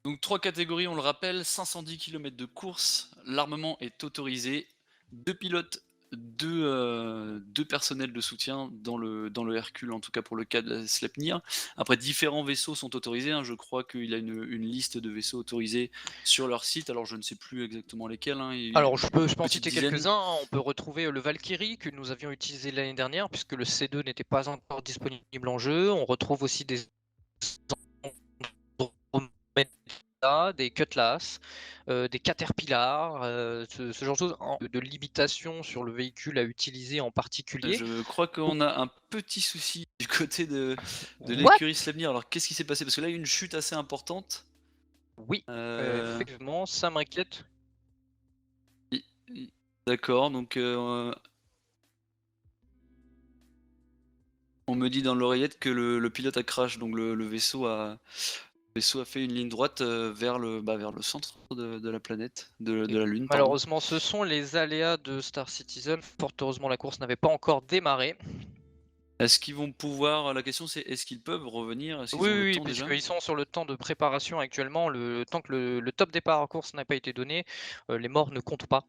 Donc 3 catégories, on le rappelle, 510 kilomètres de course, l'armement est autorisé, 2 pilotes, 2 personnels de soutien dans le Hercule, en tout cas pour le cas de la Sleipnir. Après différents vaisseaux sont autorisés, hein, je crois qu'il y a une liste de vaisseaux autorisés sur leur site, alors je ne sais plus exactement lesquels, hein, et Alors je peux en petite citer dizaine. quelques-uns, hein. On peut retrouver, le Valkyrie que nous avions utilisé l'année dernière puisque le C2 n'était pas encore disponible en jeu. On retrouve aussi des Andromeda, des Cutlass, des Caterpillar, ce genre de choses en de limitation sur le véhicule à utiliser en particulier. Je crois qu'on a un petit souci du côté de What? l'écurie Sleipnir, alors qu'est-ce qui s'est passé? Parce que là, il y a eu une chute assez importante. Oui, Heu, effectivement, ça m'inquiète. i d'accord, donc on me dit dans l'oreillette que le pilote a crash, donc le vaisseau a fait une ligne droite, vers le centre de la planète, de Et la Lune, pardon. malheureusement, ce sont les aléas de Star Citizen. Fort heureusement, la course n'avait pas encore démarré. Est-ce qu'ils vont pouvoir la question c'est est-ce qu'ils peuvent revenir? Est-ce Oui, qu'ils ont oui, le oui, temps déjà? puisqu'ils sont sur le temps de préparation actuellement, le temps que le top départ en course n'a pas été donné, les morts ne comptent pas.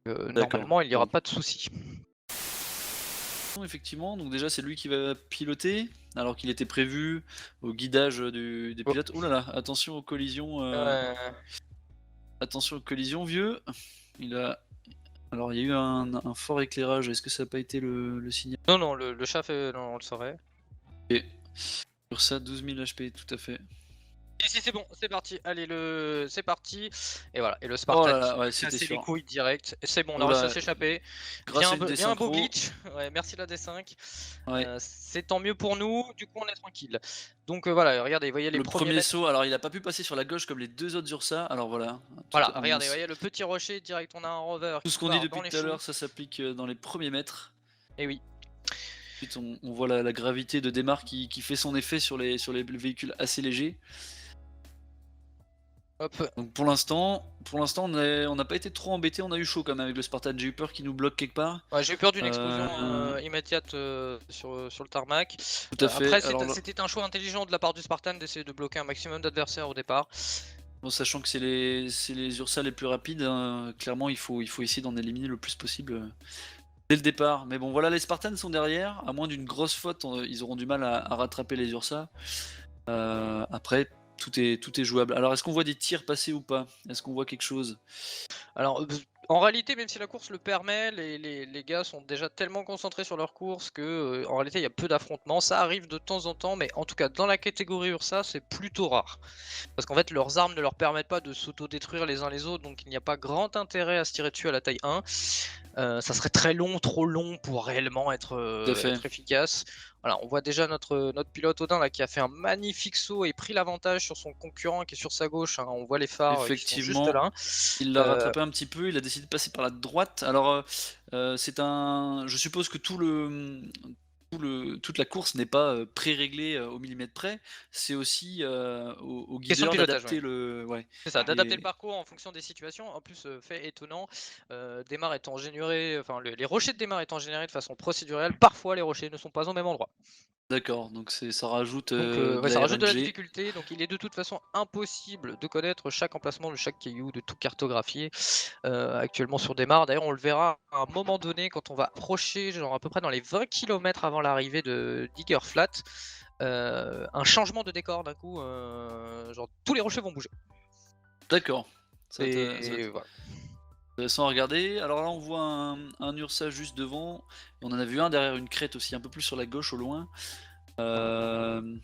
D'accord, Normalement, il n'y aura bon. pas de souci. Effectivement, donc déjà c'est lui qui va piloter, alors qu'il était prévu au guidage, des Oh, pilotes. Oh là là, attention aux collisions vieux. Il a alors il y a eu un fort éclairage, est-ce que ça a pas été le signal? non, non, le chat fait non, on le saurait. OK. Sur ça 12 000 HP, tout à fait. Si, si, c'est bon, c'est parti. Allez, c'est parti. Et voilà, et le Oh Spartan là qui là, va ouais, c'était casser les sûr. couilles direct. Et c'est bon, on a Oh réussi à là, s'échapper. grâce à une Bien un beau désynchro, glitch. Ouais, merci la D5. ouais. C'est tant mieux pour nous, du coup on est tranquille. Donc voilà, regardez, vous voyez les Le premiers premier mètres. saut, alors il a pas pu passer sur la gauche comme les 2 autres Ursa, alors voilà, tout Voilà, on regardez, vous voyez le petit rocher, direct on a un rover tout ce qui qu'on dit part dans depuis les tout à choux. l'heure, ça s'applique, dans les premiers mètres. Et oui. Ensuite on voit la gravité de démarre qui fait son effet sur les véhicules assez légers. Hop. Donc pour l'instant on n'a pas été trop embêtés, on a eu chaud quand même avec le Spartan, j'ai eu peur qu'il nous bloque quelque part. Ouais, j'ai eu peur d'une explosion Heu, immédiate sur le tarmac. Tout à fait, Après, alors là c'était un choix intelligent de la part du Spartan d'essayer de bloquer un maximum d'adversaires au départ. bon, sachant que c'est les Ursa les plus rapides, hein, clairement il faut essayer d'en éliminer le plus possible, dès le départ. Mais bon voilà, les Spartans sont derrière, à moins d'une grosse faute, ils auront du mal à rattraper les Ursa. Après tout est jouable. Alors est-ce qu'on voit des tirs passer ou pas? Est-ce qu'on voit quelque chose? Alors, en réalité, même si la course le permet, les gars sont déjà tellement concentrés sur leur course que, en réalité, il y a peu d'affrontements. Ça arrive de temps en temps, mais en tout cas, dans la catégorie URSA, c'est plutôt rare. Parce qu'en fait, leurs armes ne leur permettent pas de s'auto-détruire les uns les autres, donc il n'y a pas grand intérêt à se tirer dessus à la taille 1. Ça serait très long, trop long pour réellement Tout à fait. être efficace. Voilà, on voit déjà notre pilote Odin là qui a fait un magnifique saut et pris l'avantage sur son concurrent qui est sur sa gauche, hein. On voit les phares, qui sont juste Effectivement, là. il l'a Heu, rattrapé un petit peu, il a décidé de passer par la droite. Alors, je suppose que toute la course n'est pas, pré-réglée, au millimètre près. C'est aussi, au Question de guideur pilotage, ouais. d'adapter le ouais, C'est ça, d'adapter le les parcours en fonction des situations. En plus, fait étonnant, Démarre étant généré enfin les rochers de Démarre étant générés de façon procédurale, parfois les rochers ne sont pas au même endroit. d'accord, donc ça rajoute, Donc de ouais, la ça rajoute de la RNG. difficulté, donc il est de toute façon impossible de connaître chaque emplacement de chaque caillou, de tout cartographier, actuellement sur Démarre. D'ailleurs, on le verra à un moment donné quand on va approcher, genre à peu près dans les 20 kilomètres avant l'arrivée de Digger Flat, un changement de décor d'un coup, genre tous les rochers vont bouger D'accord, ça va être et voilà. intéressant à regarder. Alors là, on voit un Ursa juste devant, et on en a vu un derrière une crête aussi, un peu plus sur la gauche au loin. Hem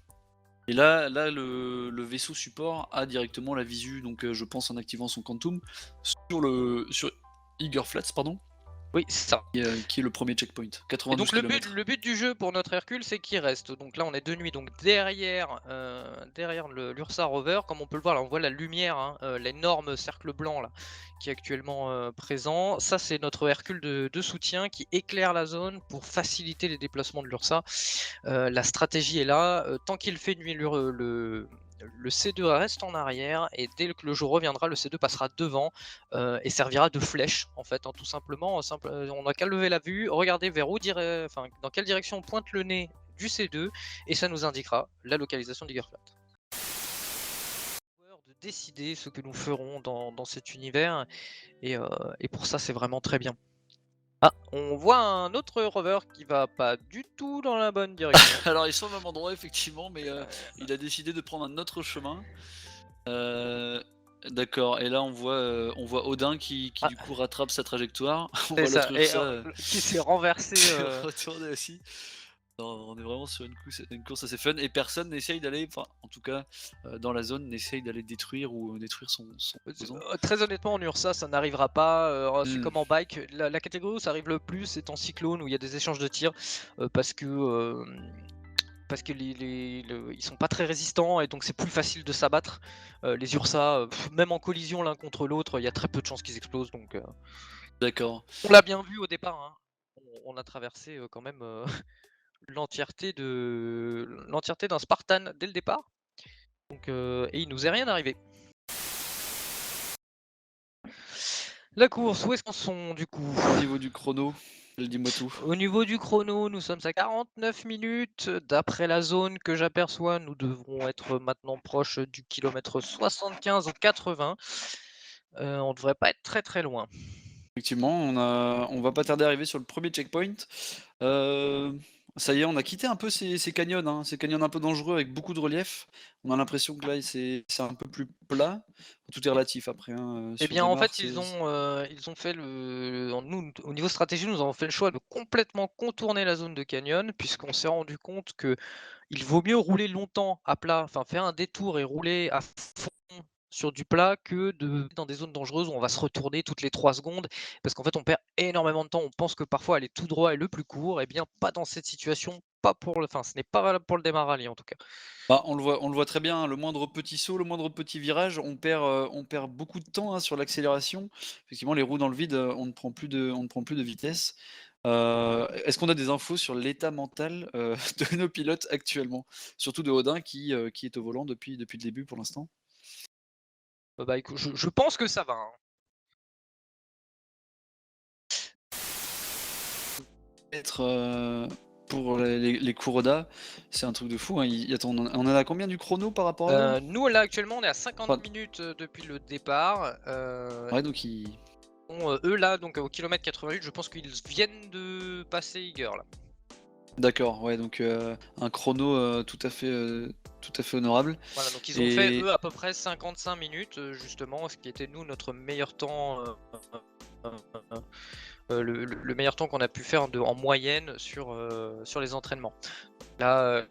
Et là, le vaisseau support a directement la visu, donc je pense en activant son Quantum sur Eager Flats, pardon, Oui, c'est ça. qui est le premier checkpoint, Et 92 donc kilomètres. le but du jeu pour notre Hercule, c'est qu'il reste. Donc là, on est de nuit, donc derrière l'Ursa Rover, comme on peut le voir, là, on voit la lumière, hein, l'énorme cercle blanc là, qui est actuellement présent. Ça, c'est notre Hercule de soutien qui éclaire la zone pour faciliter les déplacements de l'Ursa. La stratégie est là. Tant qu'il fait nuit, le C2 reste en arrière et dès que le jour reviendra, le C2 passera devant et servira de flèche en fait, hein, tout simplement. On n'a qu'à lever la vue, regarder vers enfin, dans quelle direction pointe le nez du C2 et ça nous indiquera la localisation d'Igerflat. décider ce que nous ferons dans cet univers et pour ça, c'est vraiment très bien. Ah, on voit un autre rover qui va pas du tout dans la bonne direction. Alors ils sont au même endroit effectivement, mais il a décidé de prendre un autre chemin. D'accord, et là on voit Odin qui Ah, du coup rattrape sa trajectoire. On c'est voit ça l'autre et Ursa, qui s'est renversé, qui est retourné aussi. Non, on est vraiment sur une course assez fun et personne n'essaye d'aller, enfin en tout cas dans la zone, n'essaye d'aller détruire ou détruire son opposant. très honnêtement en Ursa, ça n'arrivera pas, c'est Mmh. comme en bike. La catégorie où ça arrive le plus, c'est en cyclone où il y a des échanges de tirs, parce que ils sont pas très résistants et donc c'est plus facile de s'abattre. Les Ursa, même en collision l'un contre l'autre, il y a très peu de chances qu'ils explosent donc D'accord. on l'a bien vu au départ, hein. On a traversé, quand même, l'entièreté d'un Spartan dès le départ donc et il nous est rien arrivé. La course, où est-ce qu'on sont du coup? Au niveau du chrono, dis-moi tout. Au niveau du chrono, nous sommes à 49 minutes. D'après la zone que j'aperçois, nous devrons être maintenant proche du kilomètre 75 ou 80. On devrait pas être très très loin. Effectivement, on va pas tarder à arriver sur le premier checkpoint. Heu, Ça y est, on a quitté un peu ces canyons, hein, ces canyons un peu dangereux avec beaucoup de relief. On a l'impression que là, c'est un peu plus plat. Tout est relatif après, hein, Eh sur bien, en démarre, fait, ils ont fait nous, au niveau stratégie, nous avons fait le choix de complètement contourner la zone de canyon, puisqu'on s'est rendu compte que il vaut mieux rouler longtemps à plat, enfin faire un détour et rouler à fond sur du plat que dans des zones dangereuses où on va se retourner toutes les 3 secondes. Parce qu'en fait, on perd énormément de temps. On pense que parfois aller tout droit est le plus court. Eh bien, pas dans cette situation, pas pour le, enfin, ce n'est pas valable pour le démarrage en tout cas. bah, on le voit très bien, hein, le moindre petit saut, le moindre petit virage, on perd beaucoup de temps, hein, sur l'accélération. Effectivement, les roues dans le vide, on ne prend plus de vitesse. Est-ce qu'on a des infos sur l'état mental, de nos pilotes actuellement? Surtout de Odin qui est au volant depuis le début pour l'instant? Bah écoute, je pense que ça va, hein. Être, pour les Kuroda, c'est un truc de fou, hein. Attends, on en a combien du chrono par rapport à eux? Nous là actuellement on est à 50 Enfin, minutes depuis le départ. ouais, donc ils Bon, eux là donc au kilomètre 88, je pense qu'ils viennent de passer Iger là. d'accord, ouais, donc un chrono, tout à fait honorable Voilà, donc ils ont fait et eux à peu près 55 minutes justement, ce qui était nous notre meilleur temps, le meilleur temps qu'on a pu faire en moyenne sur les entraînements. Là,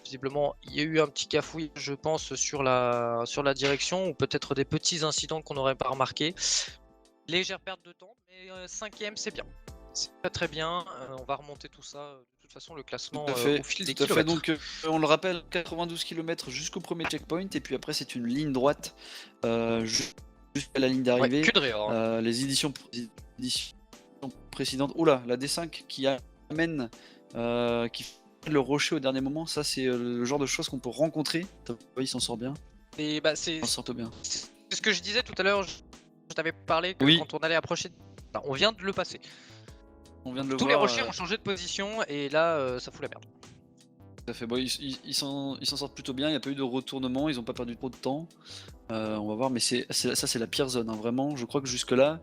visiblement, il y a eu un petit cafouillage, je pense, sur la direction ou peut-être des petits incidents qu'on n'aurait pas remarqués. Légère perte de temps, mais 5e, c'est bien. C'est très très bien. On va remonter tout ça. De toute façon, le classement au fil des tout à fait, kilomètres. donc on le rappelle, 92 km jusqu'au premier checkpoint et puis après c'est une ligne droite, jusqu'à la ligne Ouais, d'arrivée. que de rire, hein. Les éditions précédentes, oh là, la D5 qui amène, qui fait le rocher au dernier moment, ça c'est, le genre de choses qu'on peut rencontrer. Tu vois, il s'en sort bien, Et bah, il s'en sort bien. c'est ce que je disais tout à l'heure. Je t'avais parlé que Oui, quand on allait approcher, enfin, on vient de le passer. on vient de Donc, le tous les voir, rochers ont changé de position et là, ça fout la merde. tout à fait. Bon, ils s'en sortent plutôt bien, il y a pas eu de retournement, ils ont pas perdu trop de temps. On va voir, mais c'est la pire zone, hein, vraiment. Je crois que jusque-là,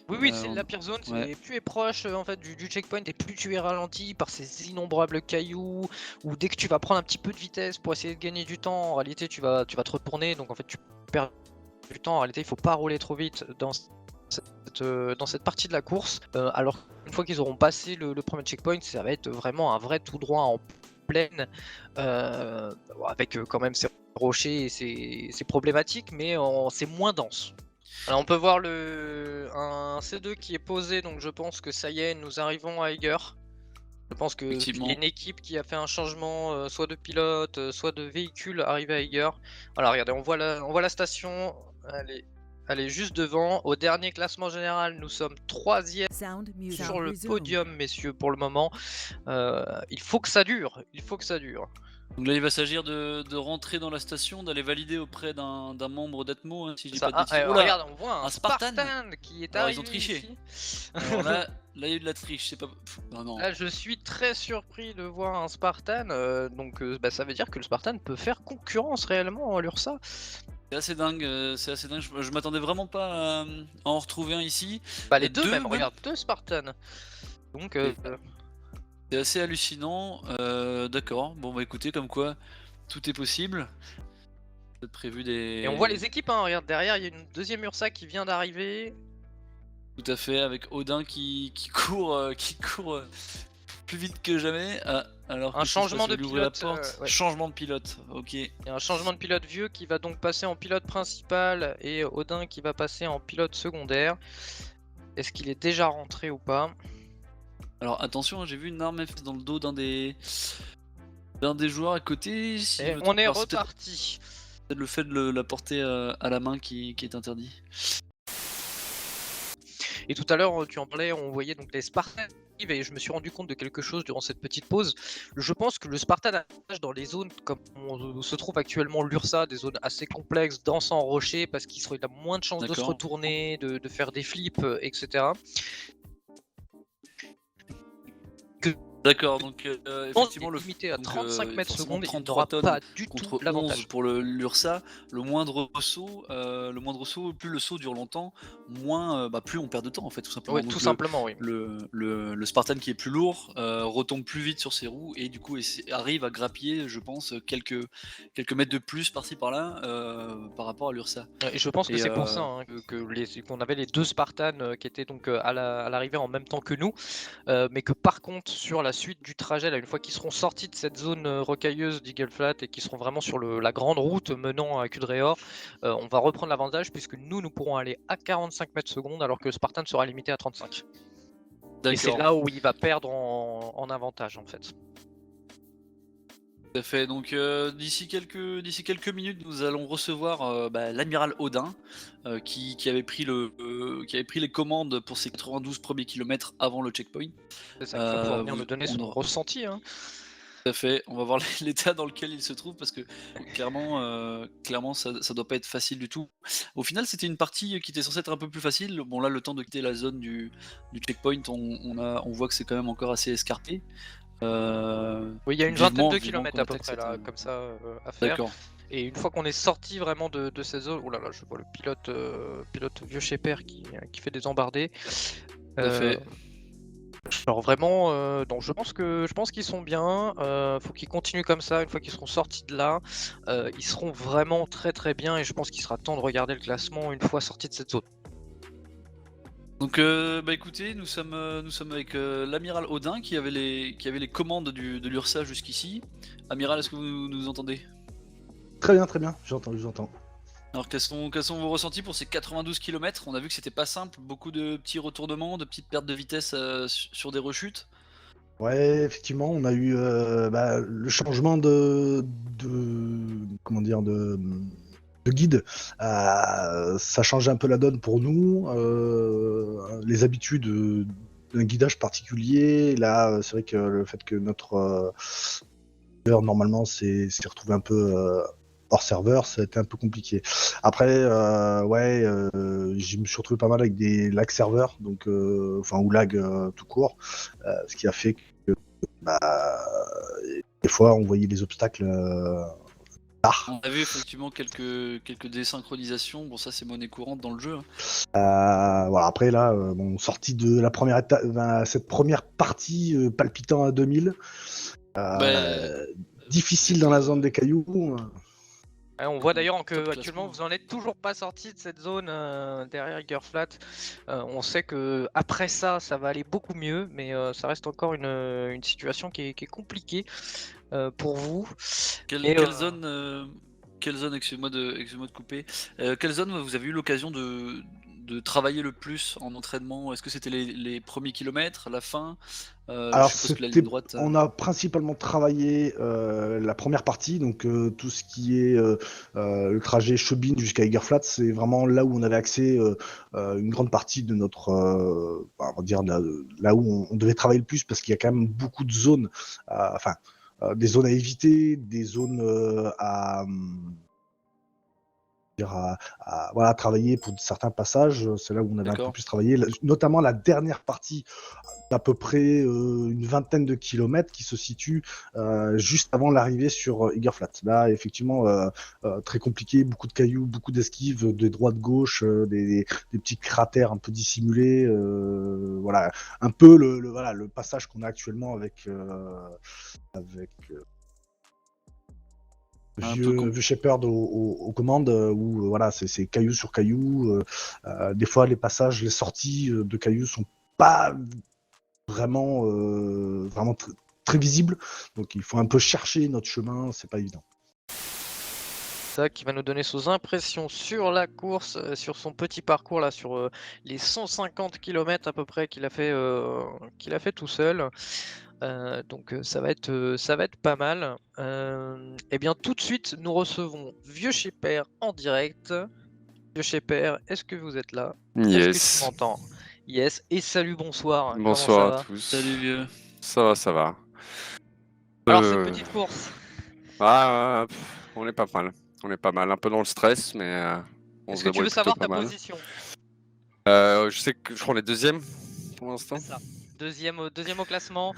Oui, oui, c'est on la pire zone. ouais, C'est plus es proche en fait du checkpoint et plus tu es ralenti par ces innombrables cailloux. Ou dès que tu vas prendre un petit peu de vitesse pour essayer de gagner du temps, en réalité tu vas te retourner. Donc en fait tu perds du temps. En réalité, il faut pas rouler trop vite dans cette partie de la course. Alors une fois qu'ils auront passé le premier checkpoint, ça va être vraiment un vrai tout droit en plaine, avec quand même ces rochers et ces problématiques, mais c'est moins dense. Alors on peut voir un C2 qui est posé, donc je pense que ça y est, nous arrivons à Eiger. Je pense qu'il y a effectivement. une équipe qui a fait un changement, soit de pilote, soit de véhicule arrivé à Eiger. Voilà, regardez, on voit la station, elle est juste devant. Au dernier classement général, nous sommes 3e sur le podium, messieurs, pour le moment. Il faut que ça dure, il faut que ça dure. Donc là, il va s'agir de rentrer dans la station, d'aller valider auprès d'un membre d'Atmo, hein, si je dis Ça, pas de bêtises. Oh regarde, là! on voit un Un Spartan! Spartan qui est Alors ils ont arrivé triché. ici. Alors là, il y a eu de la triche, c'est pas non, non. Là, je suis très surpris de voir un Spartan, donc bah, ça veut dire que le Spartan peut faire concurrence réellement à l'URSA. C'est assez dingue, je m'attendais vraiment pas à en retrouver un ici. Bah les deux 2 même, même? regarde, 2 Spartans. Donc Et c'est assez hallucinant, d'accord. Bon, bah, écoutez, comme quoi tout est possible. Peut-être prévu et on voit des les équipes, hein, regarde derrière, il y a une deuxième Ursa qui vient d'arriver. tout à fait, avec Odin qui court, plus vite que jamais. Ah, alors Un qu'est-ce qui se passe? changement On va de lui ouvrir la pilote, porte? ouais. Changement de pilote, OK. Il y a un changement de pilote vieux qui va donc passer en pilote principal et Odin qui va passer en pilote secondaire. Est-ce qu'il est déjà rentré ou pas? Alors attention, hein, j'ai vu une arme F dans le dos d'un des joueurs à côté, si je Et me on trompe. est Alors c'est reparti. peut-être le fait de la porter, à la main qui est interdit. Et tout à l'heure, tu en parlais, on voyait donc les Spartans arriver et je me suis rendu compte de quelque chose durant cette petite pause. Je pense que le Spartan attache dans les zones comme se trouve actuellement l'Ursa, des zones assez complexes, denses en rochers, parce qu'il a moins de chances de se D'accord. retourner, de faire des flips, etc. D'accord, donc effectivement, Est limité à donc 35 mètres forcément secondes, il 33 n'aura tonnes pas du tout contre 11 l'avantage. pour l'URSA, le moindre saut, plus le saut dure longtemps, moins, plus on perd de temps en fait, tout simplement. Ouais, tout Donc simplement, oui. le Spartan qui est plus lourd, retombe plus vite sur ses roues et du coup arrive à grappiller, je pense, quelques mètres de plus par-ci par-là, par rapport à l'URSA. Et je pense que Et c'est pour ça hein, qu'on avait les deux Spartans qui étaient donc à l'arrivée en même temps que nous. Mais que par contre, sur la suite du trajet, là, une fois qu'ils seront sortis de cette zone rocailleuse d'Eagle Flat et qu'ils seront vraiment sur la grande route menant à Kudreor, on va reprendre l'avantage puisque nous pourrons aller à 45 mètres secondes alors que le Spartan sera limité à 35. Et c'est d'accord. là où il va perdre en avantage en fait. Tout à fait. Donc d'ici quelques minutes, nous allons recevoir l'amiral Odin, qui avait pris les commandes pour ses 92 premiers kilomètres avant le checkpoint. C'est ça qui va pouvoir venir Vous nous donner on son aura ressenti. Hein. Tout à fait, on va voir l'état dans lequel il se trouve parce que clairement ça doit pas être facile du tout. Au final, c'était une partie qui était censée être un peu plus facile. Bon là, le temps de quitter la zone du checkpoint, on voit que c'est quand même encore assez escarpé. Oui, il y a une vingtaine de Vivement kilomètres qu'on à peu attaque près cette, là, comme ça à faire. d'accord, Et une fois qu'on est sorti vraiment de ces zones, oh là là, je vois le pilote vieux chez Père qui fait des embardées. tout à fait. Alors vraiment, donc je pense qu'ils sont bien. Faut qu'ils continuent comme ça. Une fois qu'ils seront sortis de là, ils seront vraiment très très bien. Et je pense qu'il sera temps de regarder le classement une fois sortis de cette zone. Donc, écoutez, nous sommes avec l'amiral Odin qui avait les commandes de l'URSA jusqu'ici. Amiral, est-ce que vous nous entendez? Très bien, j'entends, je vous entends. Alors, quels sont vos ressentis pour ces 92 kilomètres? On a vu que c'était pas simple, beaucoup de petits retournements, de petites pertes de vitesse sur des rechutes. Ouais, effectivement, on a eu le changement comment dire, de guide. Ça changeait un peu la donne pour nous. Les habitudes d'un guidage particulier. Là, c'est vrai que le fait que notre heure, normalement, s'est retrouvé un peu hors serveur, ça a été un peu compliqué. Après, je me suis retrouvé pas mal avec des lag serveurs, donc, ou lag tout court, ce qui a fait que bah, des fois on voyait les obstacles tard. On a vu effectivement quelques désynchronisations. Bon, ça, c'est monnaie courante dans le jeu, hein. Voilà, après là, sorti de la première étape, cette première partie palpitant à 2000, Bah, difficile dans la zone des cailloux. Ouais, on voit d'ailleurs top que classement, actuellement hein. vous en êtes toujours pas sorti de cette zone derrière Flat. On sait que après ça, ça va aller beaucoup mieux, mais ça reste encore une situation qui est compliquée pour vous. Quelle, Et, quelle zone, excusez-moi de couper, quelle zone vous avez eu l'occasion de travailler le plus en entraînement? Est-ce que c'était les premiers kilomètres, la fin? Je Alors, suppose que la ligne droite. on a principalement travaillé la première partie, donc tout ce qui est le trajet Chebin jusqu'à Egerflat, c'est vraiment là où on avait accès une grande partie de notre, on va dire là où on devait travailler le plus, parce qu'il y a quand même beaucoup de zones, des zones à éviter, des zones voilà, travailler pour certains passages. C'est là où on avait un peu D'accord. plus travaillé, notamment la dernière partie d'à peu près une vingtaine de kilomètres qui se situe juste avant l'arrivée sur Eagerflat. Là, effectivement, très compliqué, beaucoup de cailloux, beaucoup d'esquives, des droites-gauche, des petits cratères un peu dissimulés. Voilà, un peu voilà, le passage qu'on a actuellement avec Un peu vieux Shepherd aux commandes, où voilà, c'est caillou sur caillou. Des fois, les passages, les sorties de cailloux sont pas vraiment très visibles. Donc, il faut un peu chercher notre chemin, c'est pas évident. Ça qui va nous donner ses impressions sur la course, sur son petit parcours là, sur les 150 km à peu près qu'il a fait tout seul. Donc ça va être pas mal. Et bien tout de suite, nous recevons Vieux Shepherd en direct. Vieux Shepherd, est-ce que vous êtes là? Est-ce que tu Yes. m'entends? Yes. Et salut, bonsoir. Comment ça Bonsoir à va? tous. Salut vieux. Ça va, ça va. Alors cette Euh, petite course, on est pas mal. On est pas mal. Un peu dans le stress, mais on est-ce se que tu veux débrouille plutôt savoir pas ta mal. position? Je sais que je crois qu'on est deuxième pour l'instant. C'est ça. Deuxième au classement,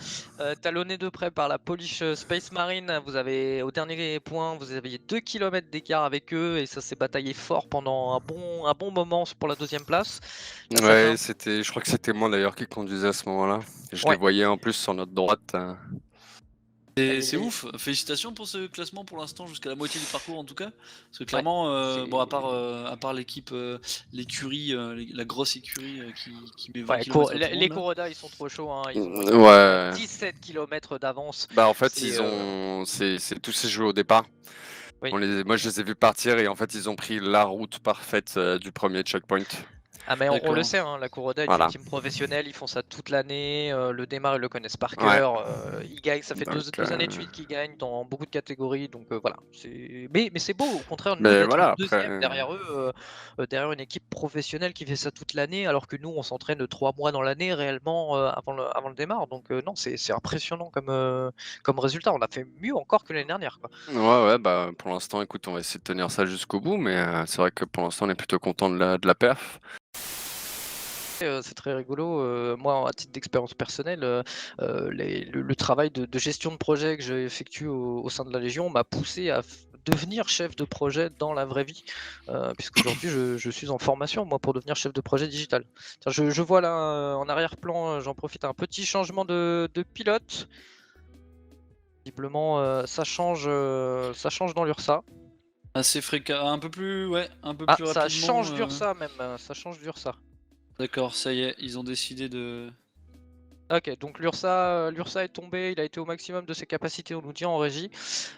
talonné de près par la Polish Space Marine. Vous avez au dernier point, vous aviez 2 km d'écart avec eux et ça s'est bataillé fort pendant un bon moment pour la deuxième place. Là, ça fait Ouais, un... je crois que c'était moi d'ailleurs qui conduisais à ce moment-là. Je les Ouais. voyais en plus sur notre droite. C'est ouf, félicitations pour ce classement pour l'instant, jusqu'à la moitié du parcours en tout cas. Parce que Ouais, clairement, bon, c'est- à part l'équipe, l'écurie, la grosse écurie qui met 20 Ouais, km à tout le les monde là. Kuroda ils sont trop chauds, hein. Ils ont Ouais. 17 km d'avance. Bah en fait, C'est, c'est tous ces jeux au départ. Oui. Moi, je les ai vus partir et en fait, ils ont pris la route parfaite du premier checkpoint. Ah mais on le D'accord. sait, hein, la Kuroda est une Voilà. team professionnelle, ils font ça toute l'année, le démarre ils le connaissent par Ouais. cœur, ils gagnent, ça fait deux Donc, années de suite qu'ils gagnent dans beaucoup de catégories, donc voilà. Mais c'est beau au contraire nous mais d'être voilà, deuxième après. derrière eux, derrière une équipe professionnelle qui fait ça toute l'année, alors que nous on s'entraîne 3 mois dans l'année réellement avant le démarre, donc non c'est impressionnant comme résultat, on a fait mieux encore que l'année dernière quoi. Ouais, bah pour l'instant, écoute, on va essayer de tenir ça jusqu'au bout, mais c'est vrai que pour l'instant, on est plutôt content de la perf. C'est très rigolo. Moi, à titre d'expérience personnelle, le travail de gestion de projet que j'ai effectué au sein de la Légion m'a poussé à devenir chef de projet dans la vraie vie, puisqu'aujourd'hui je suis en formation moi pour devenir chef de projet digital. Tiens, je vois là en arrière-plan, j'en profite, un petit changement de pilote. Visiblement, ça change dans l'URSA. Assez fréquent, un peu plus, ouais, un peu Ah, plus ça rapidement. change d'URSA même, ça change d'URSA. D'accord, ça y est, ils ont décidé de. Ok, donc l'URSA est tombé, il a été au maximum de ses capacités, on nous dit en régie.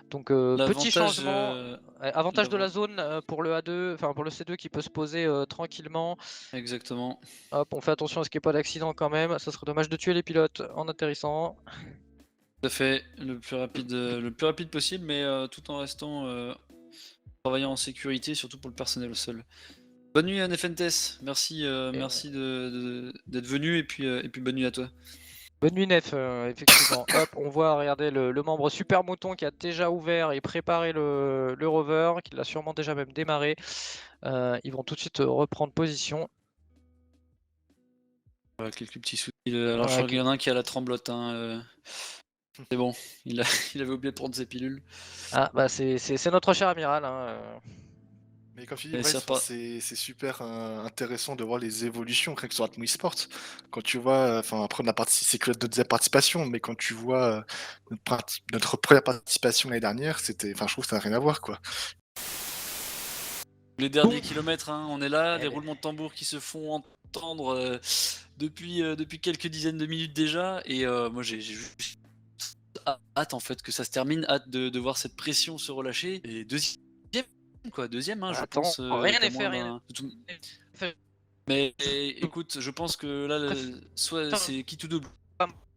Donc petit L'avantage, changement, avantage de la l'avant- zone pour le A2, enfin pour le C2 qui peut se poser tranquillement. exactement. Hop, on fait attention à ce qu'il n'y ait pas d'accident quand même, ça serait dommage de tuer les pilotes en atterrissant. Tout à fait, le plus rapide possible, mais tout en restant travaillant en sécurité, surtout pour le personnel au sol. Bonne nuit à Nefentes, merci, merci d'être venu et puis bonne nuit à toi. Bonne nuit Nef, effectivement. Hop, on voit, regardez, le membre Super Mouton qui a déjà ouvert et préparé le rover, qui l'a sûrement déjà même démarré. Ils vont tout de suite reprendre position. Voilà, quelques petits soucis. Alors je Ouais, crois qu'il y en a un qui a la tremblote. Hein, c'est bon, il avait oublié de prendre ses pilules. Ah bah c'est notre cher amiral, hein. Mais comme tu dis, Et Bryce, c'est pas... c'est super intéressant de voir les évolutions rien que sur Atmo eSport. Quand tu vois, enfin après c'est que notre deuxième participation, mais quand tu vois notre première participation l'année dernière, enfin je trouve que ça n'a rien à voir quoi. Les derniers Bon. kilomètres, hein, on est là, Eh des ben. roulements de tambour qui se font entendre depuis quelques dizaines de minutes déjà, et moi j'ai juste hâte en fait que ça se termine, hâte de voir cette pression se relâcher. Et deuxième, hein, je Attends, pense, rien avec n'est à fait, moins rien d'un. n'est fait. Mais écoute, je pense que là, soit c'est qui tout double,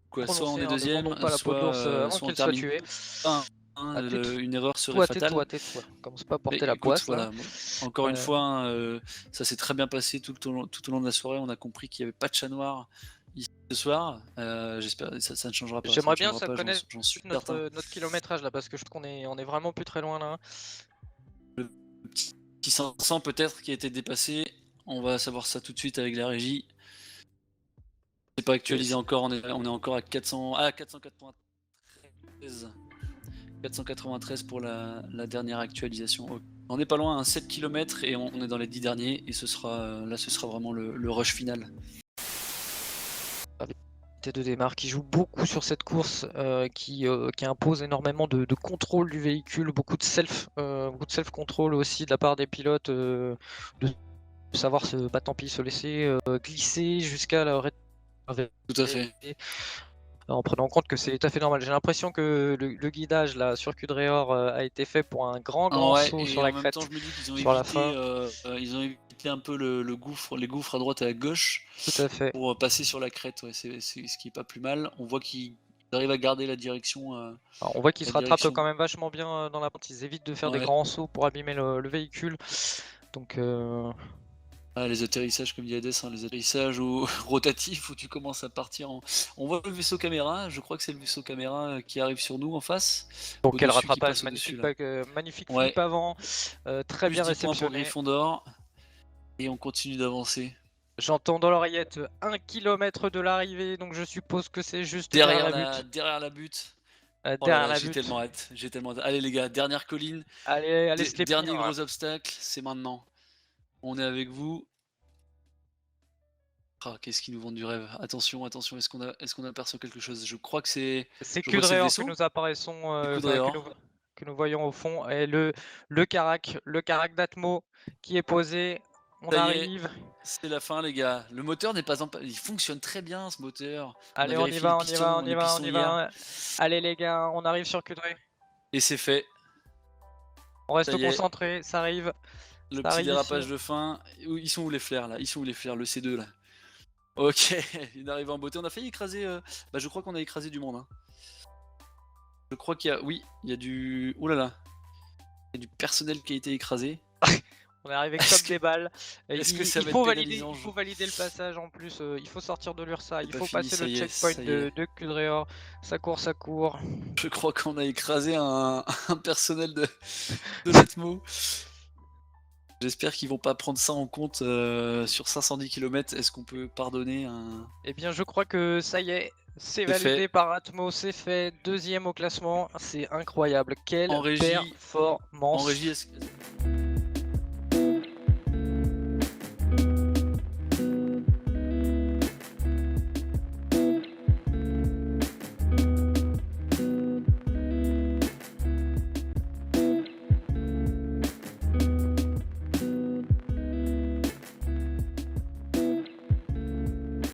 quoi. Soit on Prononcer, est hein, ne deuxième, demandons pas la peau de l'ours avant soit on qu'il soit termine tué. pas, hein, Ah, une erreur serait fatale. tais-toi. Commence pas à Mais porter la écoute, poisse là. voilà, bon, encore une fois, hein, ça s'est très bien passé tout au long de la soirée. On a compris qu'il n'y avait pas de chat noir ici ce soir. J'espère ça ne changera pas. J'aimerais Ça ne bien changera pas, connaître j'en suis certain. notre kilométrage là parce que je trouve qu'on est vraiment plus très loin là. 600 peut-être qui a été dépassé. On va savoir ça tout de suite avec la régie. C'est pas actualisé encore, on est encore à 493. 493 pour la dernière actualisation. On n'est pas loin, à 7 km et on est dans les 10 derniers et ce sera vraiment le rush final. T2 démarre, qui joue beaucoup sur cette course, qui impose énormément de contrôle du véhicule, beaucoup de self-control aussi de la part des pilotes, de savoir tant pis, se laisser glisser jusqu'à la Tout à fait. en prenant en compte que c'est tout à fait normal. J'ai l'impression que le guidage là sur Cudreor a été fait pour un grand saut et sur la en même crête. temps, je me dis qu'ils ont sur la évité, ils ont évité un peu les gouffres à droite et à gauche Tout à fait. pour passer sur la crête. Ouais, c'est ce qui est pas plus mal. On voit qu'ils arrivent à garder la direction. Alors, on voit qu'ils la se rattrapent direction. quand même vachement bien dans la pente. Ils évitent de faire des Ouais. grands sauts pour abîmer le véhicule. Donc Les atterrissages, comme dit Hades, les atterrissages rotatifs où tu commences à partir en. On voit le vaisseau caméra, je crois que c'est le vaisseau caméra qui arrive sur nous en face. donc quel Au-dessus, qui rattrapage, passe magnifique, au-dessus, là. magnifique Ouais. flip avant, très Plus bien 10 points pour réceptionné. Gryffondor. Et on continue d'avancer. J'entends dans l'oreillette 1 km de l'arrivée, donc je suppose que c'est juste derrière la butte. Derrière la butte. Derrière la J'ai butte. tellement hâte. Allez les gars, dernière colline. Allez se les Dernier punir, gros obstacle, c'est maintenant. On est avec vous. Ah, qu'est-ce qui nous vend du rêve? Attention, est-ce qu'on aperçoit quelque chose? Je crois que c'est. C'est je vois que c'est le Cudreor que vaisseau. nous apparaissons, Cudreor. que nous voyons au fond, et le carac d'Atmo qui est posé. On Ça y est, arrive. c'est la fin les gars. Le moteur n'est pas en il fonctionne très bien ce moteur. Allez, a on y vérifié va, les on y pistons, va, on y les va, on pistons y hier. va. Allez les gars, on arrive sur Cudreor. Et c'est fait. On reste Ça y est. concentré, ça arrive. Le Ça petit arrive dérapage ici. de fin. Ils sont où les flares là? Ils sont où les flares? Le C2 là. Ok, il arrive en beauté. On a failli écraser. Je crois qu'on a écrasé du monde. Hein. Je crois qu'il y a. Oui, il y a du. Ouh là là. Il y a du personnel qui a été écrasé. On est arrivé comme des balles. Est-ce que ça Il va faut être valider, pénalisant, il faut valider le passage en plus. Il faut sortir de l'URSA. C'est Il pas faut fini, passer ça le y est, checkpoint ça y est. de Cudreor. Ça court, ça court. Je crois qu'on a écrasé un personnel de Netmo. J'espère qu'ils vont pas prendre ça en compte sur 510 km. Est-ce qu'on peut pardonner un. Eh bien, je crois que ça y est. C'est C'est validé fait. par Atmo, c'est fait. Deuxième au classement. C'est incroyable. Quelle En régie- performance. En régie, est-ce que.